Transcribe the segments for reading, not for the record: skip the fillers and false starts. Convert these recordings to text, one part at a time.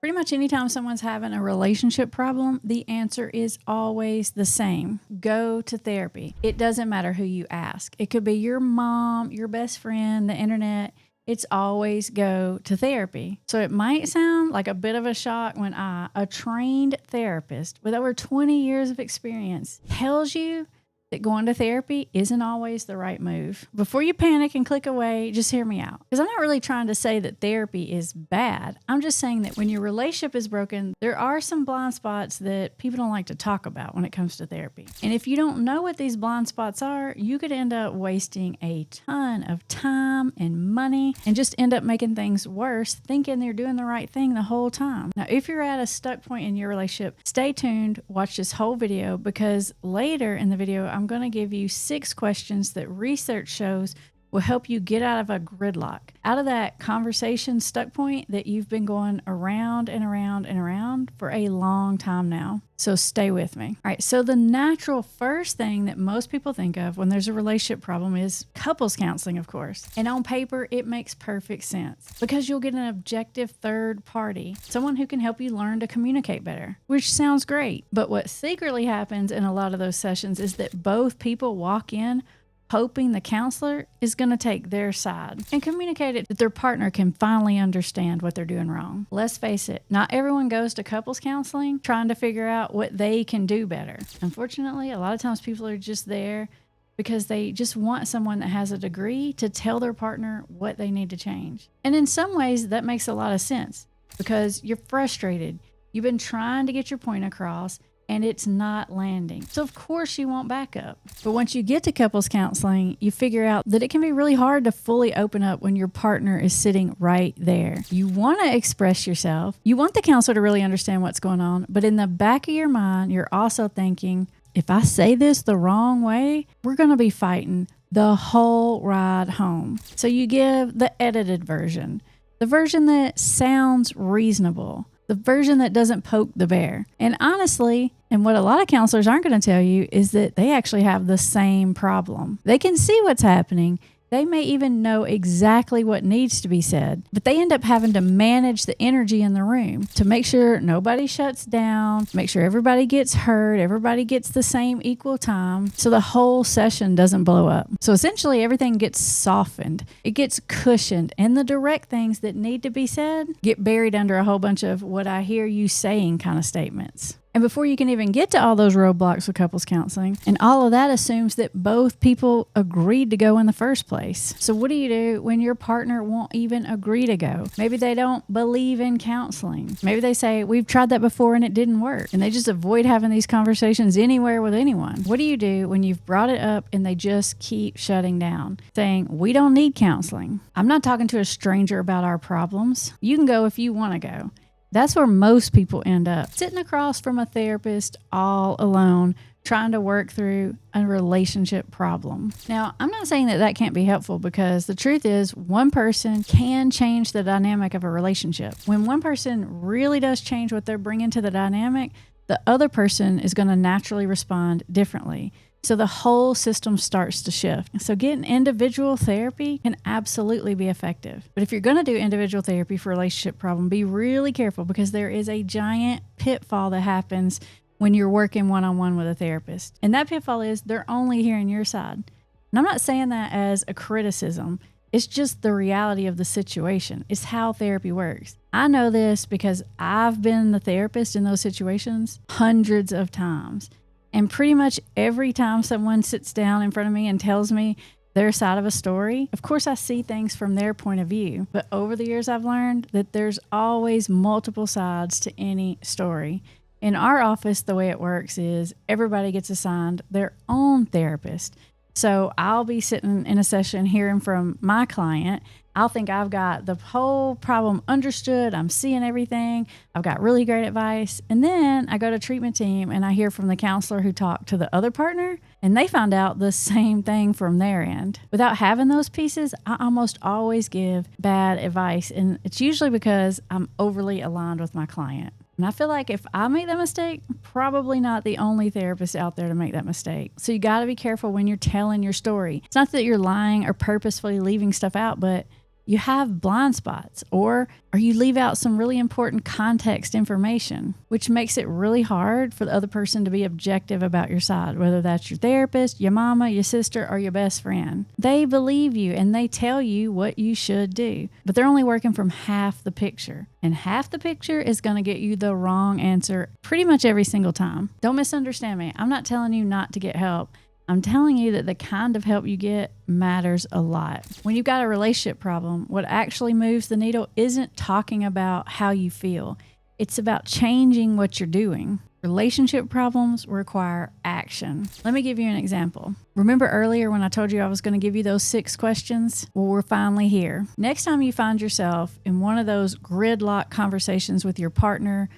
Pretty much anytime someone's having a relationship problem, the answer is always the same. Go to therapy. It doesn't matter who you ask. It could be your mom, your best friend, the internet. It's always go to therapy. So it might sound like a bit of a shock when a trained therapist with over 20 years of experience, tells you that going to therapy isn't always the right move. Before you panic and click away, just hear me out. Because I'm not really trying to say that therapy is bad. I'm just saying that when your relationship is broken, there are some blind spots that people don't like to talk about when it comes to therapy. And if you don't know what these blind spots are, you could end up wasting a ton of time and money and just end up making things worse, thinking they're doing the right thing the whole time. Now, if you're at a stuck point in your relationship, stay tuned, watch this whole video, because later in the video, I'm going to give you 6 questions that research shows will help you get out of a gridlock, out of that conversation stuck point that you've been going around and around and around for a long time now. So stay with me. All right, so the natural first thing that most people think of when there's a relationship problem is couples counseling, of course. And on paper, it makes perfect sense because you'll get an objective third party, someone who can help you learn to communicate better, which sounds great. But what secretly happens in a lot of those sessions is that both people walk in hoping the counselor is going to take their side and communicate it that their partner can finally understand what they're doing wrong. Let's face it, not everyone goes to couples counseling trying to figure out what they can do better. Unfortunately, a lot of times people are just there because they just want someone that has a degree to tell their partner what they need to change. And in some ways, that makes a lot of sense because you're frustrated. You've been trying to get your point across and it's not landing. So of course you want backup. But once you get to couples counseling, you figure out that it can be really hard to fully open up when your partner is sitting right there. You want to express yourself. You want the counselor to really understand what's going on. But in the back of your mind, you're also thinking, if I say this the wrong way, we're going to be fighting the whole ride home. So you give the edited version, the version that sounds reasonable, the version that doesn't poke the bear. And honestly, and what a lot of counselors aren't going to tell you is that they actually have the same problem. They can see what's happening. They may even know exactly what needs to be said, but they end up having to manage the energy in the room to make sure nobody shuts down, make sure everybody gets heard, everybody gets the same equal time, so the whole session doesn't blow up. So essentially everything gets softened, it gets cushioned, and the direct things that need to be said get buried under a whole bunch of what I hear you saying kind of statements. And before you can even get to all those roadblocks with couples counseling, and all of that assumes that both people agreed to go in the first place. So what do you do when your partner won't even agree to go? Maybe they don't believe in counseling. Maybe they say, we've tried that before and it didn't work. And they just avoid having these conversations anywhere with anyone. What do you do when you've brought it up and they just keep shutting down, saying, we don't need counseling? I'm not talking to a stranger about our problems. You can go if you want to go. That's where most people end up, sitting across from a therapist all alone, trying to work through a relationship problem. Now, I'm not saying that that can't be helpful because the truth is one person can change the dynamic of a relationship. When one person really does change what they're bringing to the dynamic, the other person is going to naturally respond differently. So the whole system starts to shift. So getting individual therapy can absolutely be effective. But if you're going to do individual therapy for a relationship problem, be really careful because there is a giant pitfall that happens when you're working one-on-one with a therapist. And that pitfall is they're only hearing your side. And I'm not saying that as a criticism. It's just the reality of the situation. It's how therapy works. I know this because I've been the therapist in those situations hundreds of times. And pretty much every time someone sits down in front of me and tells me their side of a story, of course I see things from their point of view. But over the years, I've learned that there's always multiple sides to any story. In our office, the way it works is everybody gets assigned their own therapist. So I'll be sitting in a session hearing from my client. I'll think I've got the whole problem understood. I'm seeing everything. I've got really great advice. And then I go to treatment team and I hear from the counselor who talked to the other partner and they found out the same thing from their end. Without having those pieces, I almost always give bad advice. And it's usually because I'm overly aligned with my client. And I feel like if I make that mistake, I'm probably not the only therapist out there to make that mistake. So you got to be careful when you're telling your story. It's not that you're lying or purposefully leaving stuff out, but you have blind spots, or you leave out some really important context information, which makes it really hard for the other person to be objective about your side, whether that's your therapist, your mama, your sister, or your best friend. They believe you and they tell you what you should do, but they're only working from half the picture. And half the picture is going to get you the wrong answer pretty much every single time. Don't misunderstand me. I'm not telling you not to get help. I'm telling you that the kind of help you get matters a lot. When you've got a relationship problem, what actually moves the needle isn't talking about how you feel. It's about changing what you're doing. Relationship problems require action. Let me give you an example. Remember earlier when I told you I was going to give you those 6 questions? Well, we're finally here. Next time you find yourself in one of those gridlock conversations with your partner,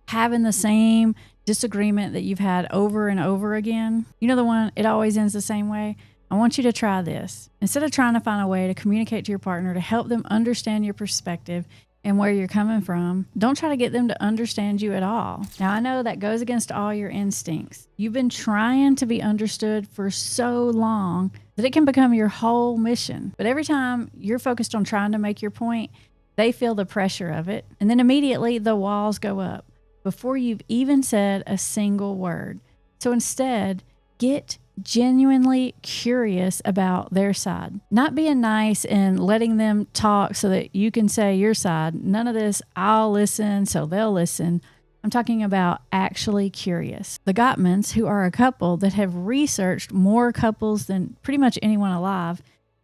having the same disagreement that you've had over and over again, you know the one, it always ends the same way? I want you to try this. Instead of trying to find a way to communicate to your partner to help them understand your perspective and where you're coming from, don't try to get them to understand you at all. Now, I know that goes against all your instincts. You've been trying to be understood for so long that it can become your whole mission. But every time you're focused on trying to make your point, they feel the pressure of it. And then immediately the walls go up before you've even said a single word. So instead, get genuinely curious about their side. Not being nice and letting them talk so that you can say your side. None of this, I'll listen so they'll listen. I'm talking about actually curious. The Gottmans, who are a couple that have researched more couples than pretty much anyone alive,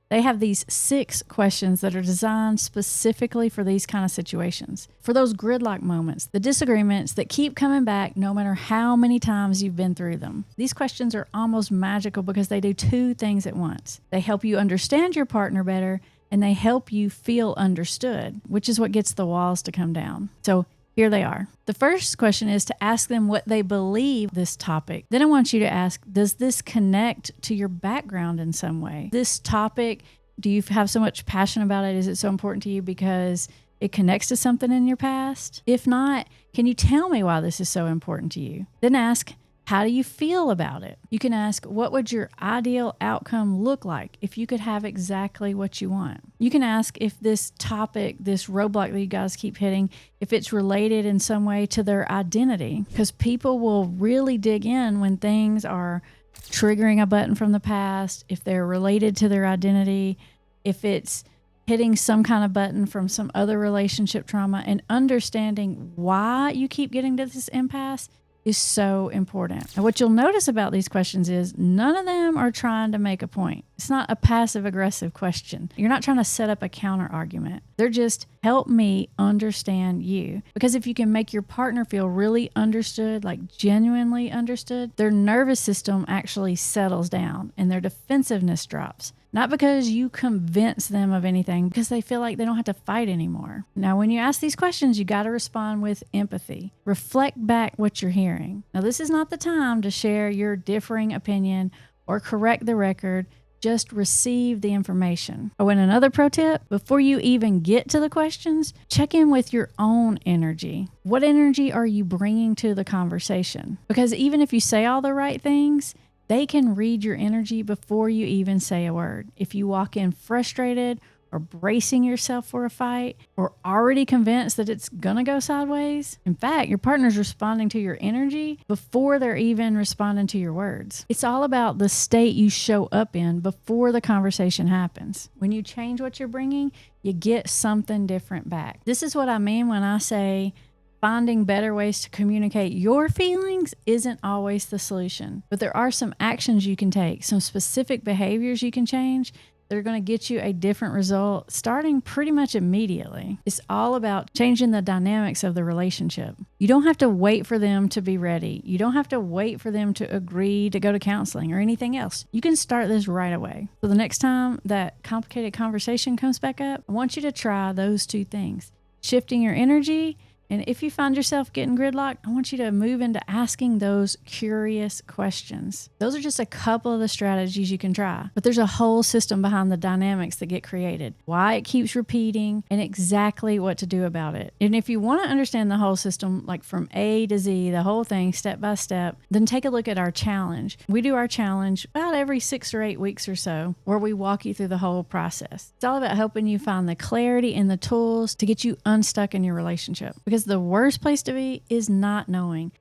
they have these 6 questions that are designed specifically for these kind of situations. For those gridlock moments, the disagreements that keep coming back no matter how many times you've been through them. These questions are almost magical because they do 2 things at once. They help you understand your partner better, and they help you feel understood, which is what gets the walls to come down. So here they are. The first question is to ask them what they believe this topic. Then I want you to ask, does this connect to your background in some way? This topic, do you have so much passion about it? Is it so important to you because it connects to something in your past? If not, can you tell me why this is so important to you? Then ask, how do you feel about it? You can ask, what would your ideal outcome look like if you could have exactly what you want? You can ask if this topic, this roadblock that you guys keep hitting, if it's related in some way to their identity, because people will really dig in when things are triggering a button from the past, if they're related to their identity, if it's hitting some kind of button from some other relationship trauma, and understanding why you keep getting to this impasse is so important. And what you'll notice about these questions is none of them are trying to make a point. It's not a passive aggressive question. You're not trying to set up a counter argument. They're just, help me understand you. Because if you can make your partner feel really understood, like genuinely understood, their nervous system actually settles down and their defensiveness drops. Not because you convince them of anything, because they feel like they don't have to fight anymore. Now, when you ask these questions, you got to respond with empathy. Reflect back what you're hearing. Now, this is not the time to share your differing opinion or correct the record. Just receive the information. Oh, and another pro tip, before you even get to the questions, check in with your own energy. What energy are you bringing to the conversation? Because even if you say all the right things, they can read your energy before you even say a word. If you walk in frustrated or bracing yourself for a fight or already convinced that it's gonna go sideways, in fact, your partner's responding to your energy before they're even responding to your words. It's all about the state you show up in before the conversation happens. When you change what you're bringing, you get something different back. This is what I mean when I say finding better ways to communicate your feelings isn't always the solution, but there are some actions you can take, some specific behaviors you can change that are going to get you a different result starting pretty much immediately. It's all about changing the dynamics of the relationship. You don't have to wait for them to be ready. You don't have to wait for them to agree to go to counseling or anything else. You can start this right away. So the next time that complicated conversation comes back up, I want you to try those 2 things: shifting your energy And if you find yourself getting gridlocked, I want you to move into asking those curious questions. Those are just a couple of the strategies you can try, but there's a whole system behind the dynamics that get created, why it keeps repeating, and exactly what to do about it. And if you want to understand the whole system, like from A to Z, the whole thing, step by step, then take a look at our challenge. We do our challenge about every 6 or 8 weeks or so, where we walk you through the whole process. It's all about helping you find the clarity and the tools to get you unstuck in your relationship. Because the worst place to be is not knowing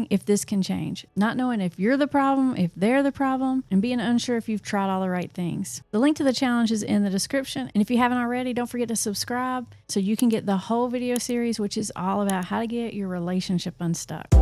if this can change, not knowing if you're the problem, if they're the problem, and being unsure if you've tried all the right things. The link to the challenge is in the description. And if you haven't already, don't forget to subscribe so you can get the whole video series, which is all about how to get your relationship unstuck.